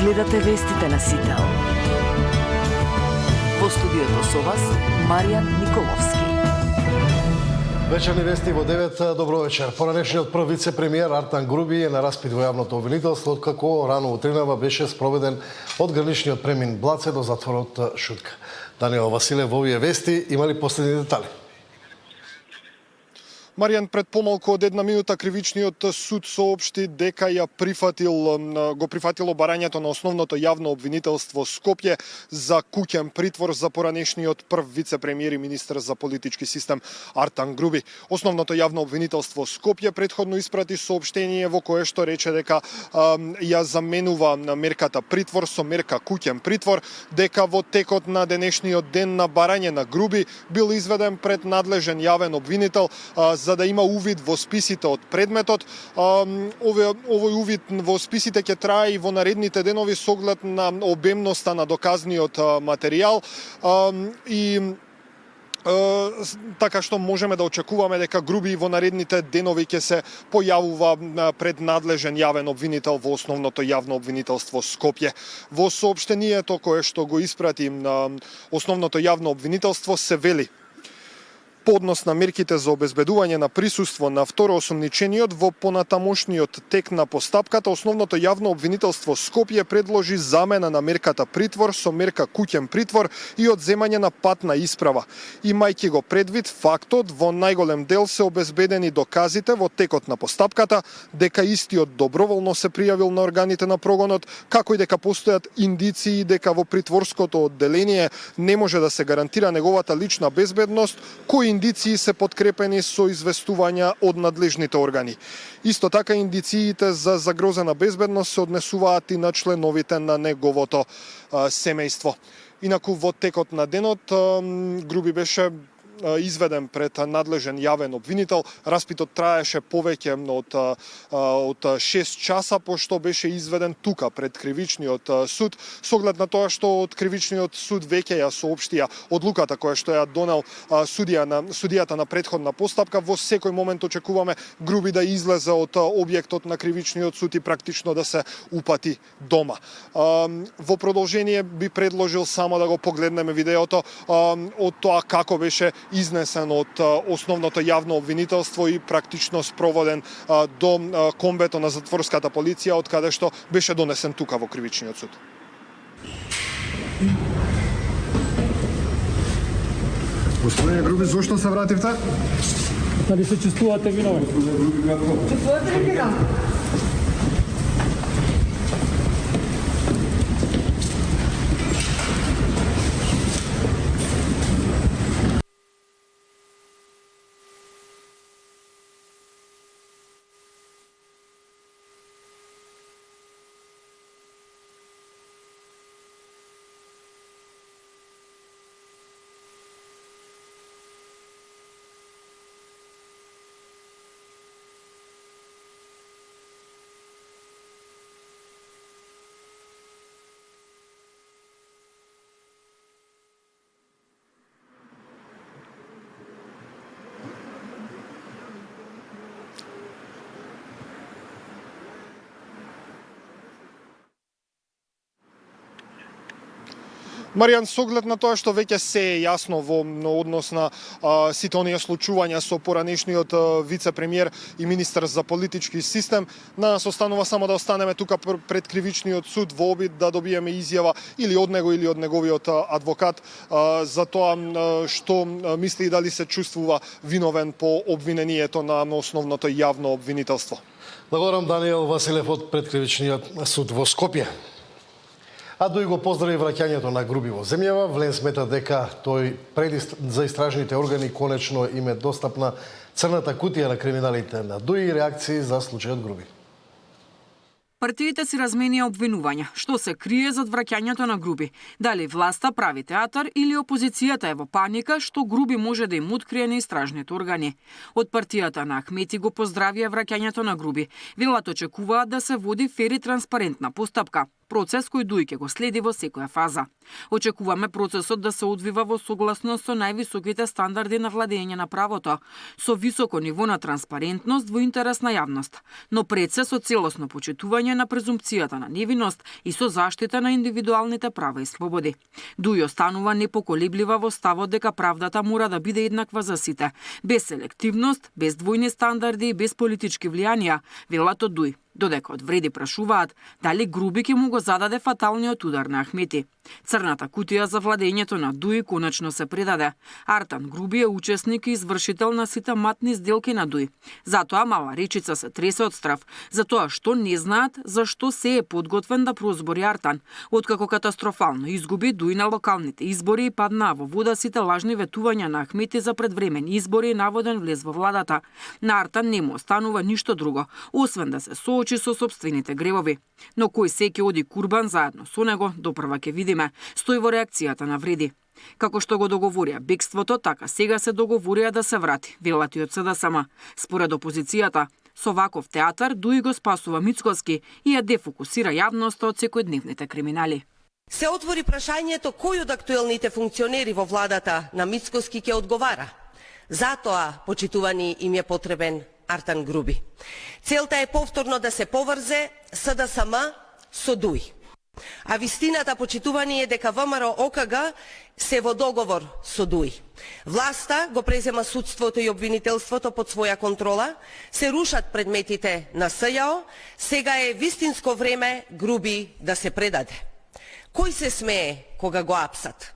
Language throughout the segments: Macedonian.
Гледате вестите на Сител. Во студиото со вас Маријан Николовски. Вечерни вести во 9. Добро вечер. Поранешниот прв вице-премиер Артан Груби е на распит во јавното обвинителство, откако рано утринава беше спроведен од граничниот премин Блаце до затворот Шутка. Даниел Василев во овие вести имали последни детали. Маријан, пред помалку од една минута кривичниот суд соопшти дека го прифатило барањето на основното јавно обвинителство Скопје за куќен притвор за поранешниот прв вице-премиер и министер за политички систем Артан Груби. Основното јавно обвинителство Скопје претходно испрати соопштение во кое што рече дека ја заменува мерката притвор со мерка куќен притвор, дека во текот на денешниот ден на барање на Груби бил изведен пред надлежен јавен обвинител за да има увид во списите од предметот. Овој увид во списите ќе трае и во наредните денови со оглед на обемноста на доказниот материјал и така што можеме да очекуваме дека Груби во наредните денови ќе се појавува пред надлежен јавен обвинител во основното јавно обвинителство Скопје. Во соопштението кое што го испрати основното јавно обвинителство се вели: по однос на мерките за обезбедување на присуство на второосомничениот во понатамошниот тек на постапката, основното јавно обвинителство Скопје предложи замена на мерката притвор со мерка куќен притвор и одземање на патна исправа. Имајќи го предвид фактот во најголем дел се обезбедени доказите во текот на постапката, дека истиот доброволно се пријавил на органите на прогонот, како и дека постојат индиции дека во притворското одделение не може да се гарантира неговата лична безбедност, кои индиции се подкрепени со известувања од надлежните органи. Исто така индициите за загрозена безбедност се однесуваат и на членовите на неговото семејство. Инаку во текот на денот Груби беше изведен пред надлежен јавен обвинител. Распитот траеше повеќе од 6 часа, пошто беше изведен тука пред кривичниот суд, со оглед на тоа што од кривичниот суд веќе ја соопштија одлуката која што ја донел судијата на претходна постапка. Во секој момент очекуваме Груби да излезе од објектот на кривичниот суд и практично да се упати дома. Во продолжение би предложил само да го погледнеме видеото од тоа како беше изнесен од основното јавно обвинителство и практично спроводен до комбето на затворската полиција, од каде што беше донесен тука во кривичниот суд. Господине Груби, зошто се вративте? Дали се чувствувате виновен? Чувствувате ли виновен? Маријан, со оглед на тоа што веќе се е јасно во однос на сите оние случувања со поранешниот вице-премиер и министер за политички систем, на нас останува само да останеме тука пред кривичниот суд во обид да добиеме изјава или од него или од неговиот адвокат за тоа што мисли и дали се чувствува виновен по обвинението на основното јавно обвинителство. Благодарам Даниел Василев од предкривичниот суд во Скопје. А Дуј го поздрави враќањето на Груби во земјава. Влен смета дека тој за истражните органи конечно им е достапна црната кутија на криминалите на Дуј и реакции за случајот Груби. Партиите си разменија обвинувања. Што се крие зад враќањето на Груби? Дали власта прави театар или опозицијата е во паника што Груби може да им открие на истражните органи? Од партијата на Ахмети го поздравија враќањето на Груби. Велат очекуваат да се води фер и транспарентна постапка. Процес кој Дуј ќе го следи во секоја фаза. Очекуваме процесот да се одвива во согласност со највисоките стандарди на владење на правото, со високо ниво на транспарентност во интерес на јавност, но пред се со целосно почитување на презумпцијата на невиност и со заштита на индивидуалните права и слободи. Дуј останува непоколеблива во ставот дека правдата мора да биде еднаква за сите, без селективност, без двојни стандарди и без политички влијанија, велат од Дуј. Додека од вреди прашуваат дали Груби ќе му го зададе фаталниот удар на Ахмети. Црната кутија за владењето на Дуј конечно се предаде. Артан Груби е учесник и извршител на сите матни сделки на Дуј. Затоа мала речица се тресе од страв, затоа што не знаат зашто се е подготвен да прозбори Артан, откако катастрофално изгуби Дуј на локалните избори и паднаа во вода сите лажни ветувања на Ахмети за предвремени избори и наводен влез во владата. На Артан не му останува ништо друго, освен да се соочи со сопствените гревови. Но кој се ќе оди курбан заедно со него, допрва ќе видиме, стои во реакцијата на вреди. Како што го договорија бегството, така сега се договорија да се врати, велат и од СДСМ. Според опозицијата, со ваков театар Дуј го спасува Мицкоски и ја дефокусира јавноста од секојдневните криминали. Се отвори прашањето кој од актуелните функционери во владата на Мицкоски ќе одговара. Затоа, почитувани, им е потребен Артан Груби. Целта е повторно да се поврзе СДСМ со Дуј. А вистината, почитувани, е дека ВМРО ОКГ се во договор со Дуј. Власта го презема судството и обвинителството под своја контрола, се рушат предметите на СЈО, сега е вистинско време Груби да се предаде. Кој се смее кога го апсат?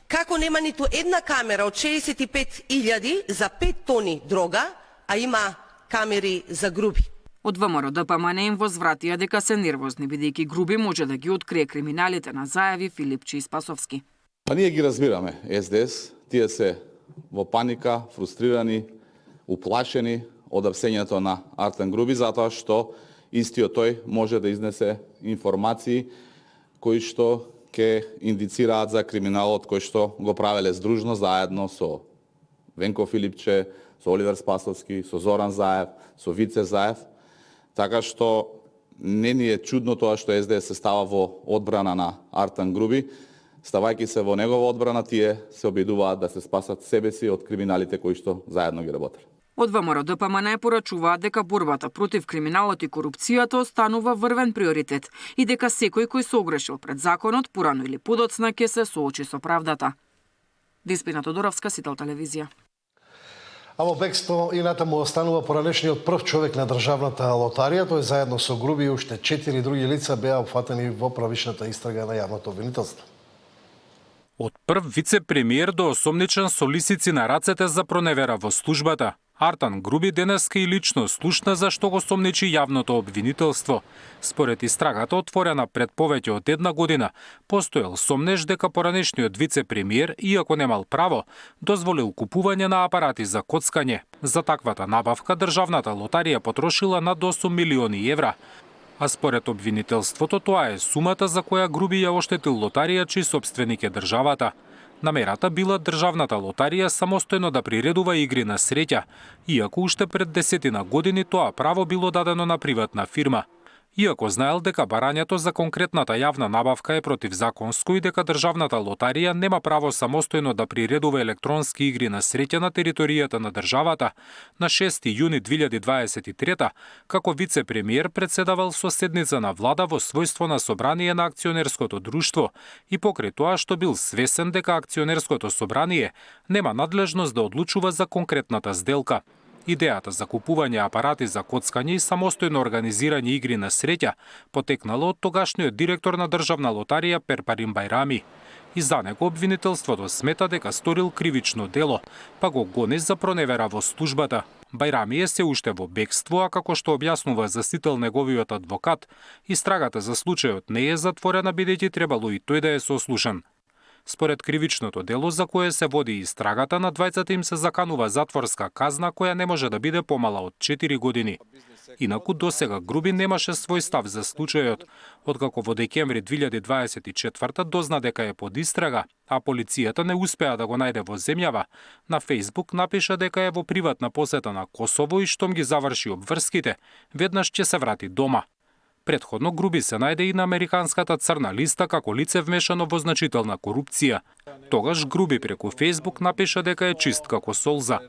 Како нема ниту една камера од 65.000 за 5 тони дрога, а има камери за Груби? Од ВМРО ДПМН им возвратија дека се нервозни, бидејќи Груби може да ги открие криминалите на Заеви, Филипчи и Спасовски. Па ние ги разбираме, СДС, тие се во паника, фрустрирани, уплашени од апсењето на Артан Груби, затоа што истиот тој може да изнесе информации кои што ќе индицираат за криминалот кој што го правеле здружно заедно со Венко Филипче, со Оливер Спасовски, со Зоран Заев, со Вице Заев. Така што не ни е чудно тоа што СДС се става во одбрана на Артан Груби. Ставајќи се во негова одбрана, тие се обидуваат да се спасат себе си од криминалите кои што заедно ги работеле. Од ВМРО ДПМН порачуваат дека борбата против криминалот и корупцијата останува врвен приоритет и дека секој кој се огрешил пред законот порано или подоцна ќе се соочи со правдата. Деспина Тодоровска, Сител телевизија. А во бегство и натаму останува поранешниот прв човек на државната лотарија, тој заедно со Груби и уште 4 други лица беа опфатени во правишната истрага на јавното обвинителство. Од прв вице-премиер до осомничен со лисици на рацете за проневера во службата, Артан Груби денеска и лично слушна зашто го сомничи јавното обвинителство. Според истрагата отворена пред повеќе од една година, постоел сомнеж дека поранешниот вице-премиер, иако немал право, дозволил купување на апарати за коцкање. За таквата набавка државната лотарија потрошила над 8 милиони евра. А според обвинителството тоа е сумата за која Груби ја оштетил лотарија чиј собственик е државата. Намерата била државната лотарија самостојно да приредува игри на среќа, иако уште пред 10 години тоа право било дадено на приватна фирма. Иако знаел дека барањето за конкретната јавна набавка е противзаконско и дека државната лотарија нема право самостојно да приредува електронски игри на среќа на територијата на државата, на 6 јуни 2023 како вице-премиер председавал со седница на влада во својство на собрание на акционерското друштво и покрај тоа што бил свесен дека акционерското собрание нема надлежност да одлучува за конкретната сделка. Идејата за купување апарати за коцкање и самостојно организирање игри на среќа потекнала од тогашниот директор на државна лотарија Перпарин Бајрами. И за него обвинителството смета дека сторил кривично дело, па го гони за проневера во службата. Бајрами е се уште во бегство, а како што објаснува за Сител неговиот адвокат, истрагата за случајот не е затворена бидејќи требало и тој да е сослушан. Според кривичното дело за кое се води истрагата, на двајцата им се заканува затворска казна која не може да биде помала од 4 години. Инаку досега Груби немаше свој став за случајот, откако во декември 2024 дозна дека е под истрага, а полицијата не успеа да го најде во земјава. На Фејсбук напиша дека е во приватна посета на Косово и штом ги заврши обврските, веднаш ќе се врати дома. Претходно Груби се најде и на американската црна листа како лице вмешано во значителна корупција. Тогаш Груби преку Facebook напиша дека е чист како солза.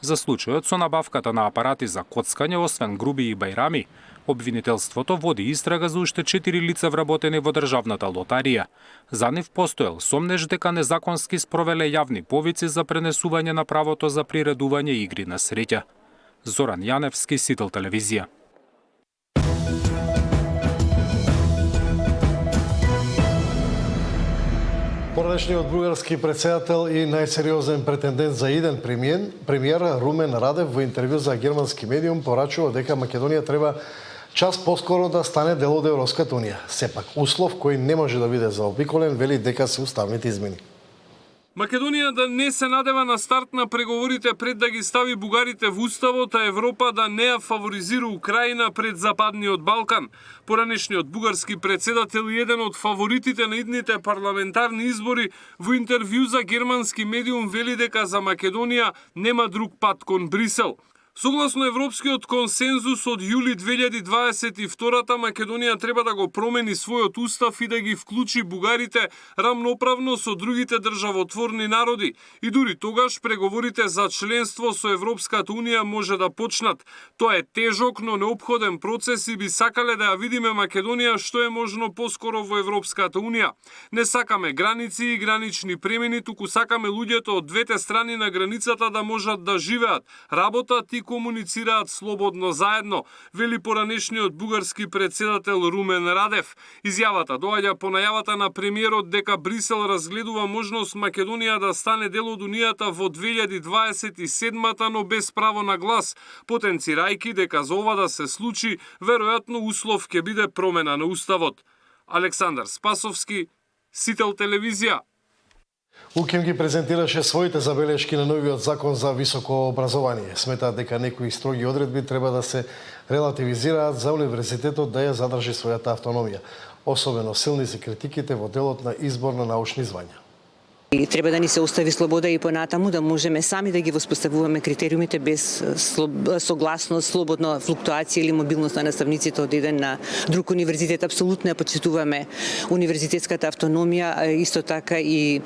За случајот со набавката на апарати за коцкање, освен Груби и Бајрами, обвинителството води истрага за уште 4 лица вработени во државната лотарија. За нив постоел сомнеж дека незаконски спровеле јавни повици за пренесување на правото за приредување игри на среќа. Зоран Јаневски, Сител телевизија. Поранешниот бугарски претседател и најсериозен претендент за иден премиер Румен Радев во интервју за германски медиум порачува дека Македонија треба час поскоро да стане дел од Европската унија. Сепак, услов кој не може да биде заобиколен, вели дека се уставните измени. Македонија да не се надева на старт на преговорите пред да ги стави бугарите во уставот, а Европа да не ја фаворизира Украина пред Западниот Балкан. Поранешниот бугарски претседател и еден од фаворитите на идните парламентарни избори во интервју за германски медиум вели дека за Македонија нема друг пат кон Брисел. Согласно европскиот консензус од јули 2022, Македонија треба да го промени својот устав и да ги вклучи бугарите рамноправно со другите државотворни народи. И дури тогаш преговорите за членство со Европската унија може да почнат. Тоа е тежок, но неопходен процес и би сакале да ја видиме Македонија што е можно поскоро во Европската унија. Не сакаме граници и гранични премини, туку сакаме луѓето од двете страни на границата да можат да живеат, работат и комуницираат слободно заедно, вели поранешниот бугарски претседател Румен Радев. Изјавата доаѓа по најавата на премиерот дека Брисел разгледува можност Македонија да стане дел од Унијата во 2027-та, но без право на глас, потенцирајќи дека за ова да се случи, веројатно услов ќе биде промена на уставот. Александар Спасовски, Сител телевизија. УКИМ ги презентираше своите забелешки на новиот закон за високо образование. Сметаат дека некои строги одредби треба да се релативизираат за универзитетот да ја задржи својата автономија. Особено силни се критиките во делот на избор на научни звања. И треба да ни се остави слобода и понатаму да можеме сами да ги воспоставуваме критериумите без согласност, слободна флуктуација или мобилност на наставниците од еден на друг универзитет. Апсолутно ја почитуваме универзитетската автономија, исто така и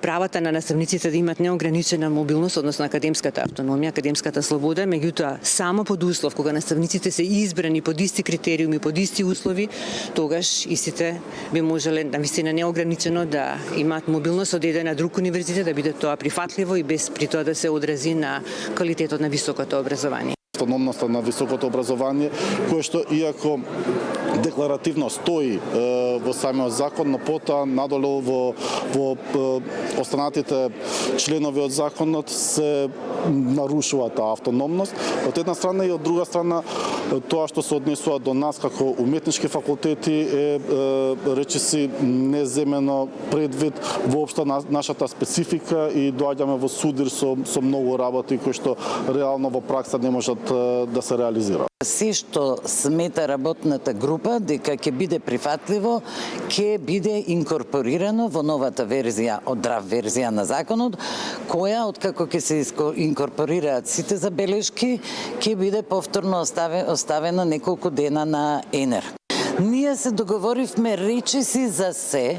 правата на наставниците да имат неограничена мобилност, односно академската автономија, академската слобода, меѓутоа само под услов кога наставниците се избрани под исти критериуми, под исти услови, тогаш истите би можеле навистина неограничено да имаат мобилност од еден на друг универзитет, да биде тоа прифатливо и без при тоа да се одрази на квалитетот на високото образование. Автономноста на високото образование, кое што иако декларативно стои во самиот закон, но потоа надолу во останатите членови од законот се нарушува таа автономност. Од една страна и од друга страна тоа што се однесува до нас како уметнички факултети е речиси неземено предвид воопшто нашата специфика и доаѓаме во судир со многу работи кои што реално во пракса не можат да се реализира. Се што смета работната група дека ќе биде прифатливо, ќе биде инкорпорирано во новата верзија, од драфт верзија на законот, која откако ќе се инкорпорираат сите забелешки, ќе биде повторно оставено неколку дена на ЕНЕР. Ние се договоривме речиси за се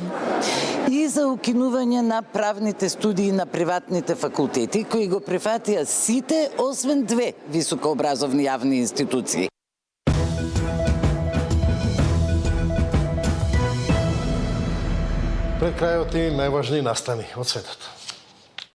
и за укинување на правните студии на приватните факултети, кои го прифатија сите, освен две високообразовни јавни институции. Пред крајот и најважни настани од светот.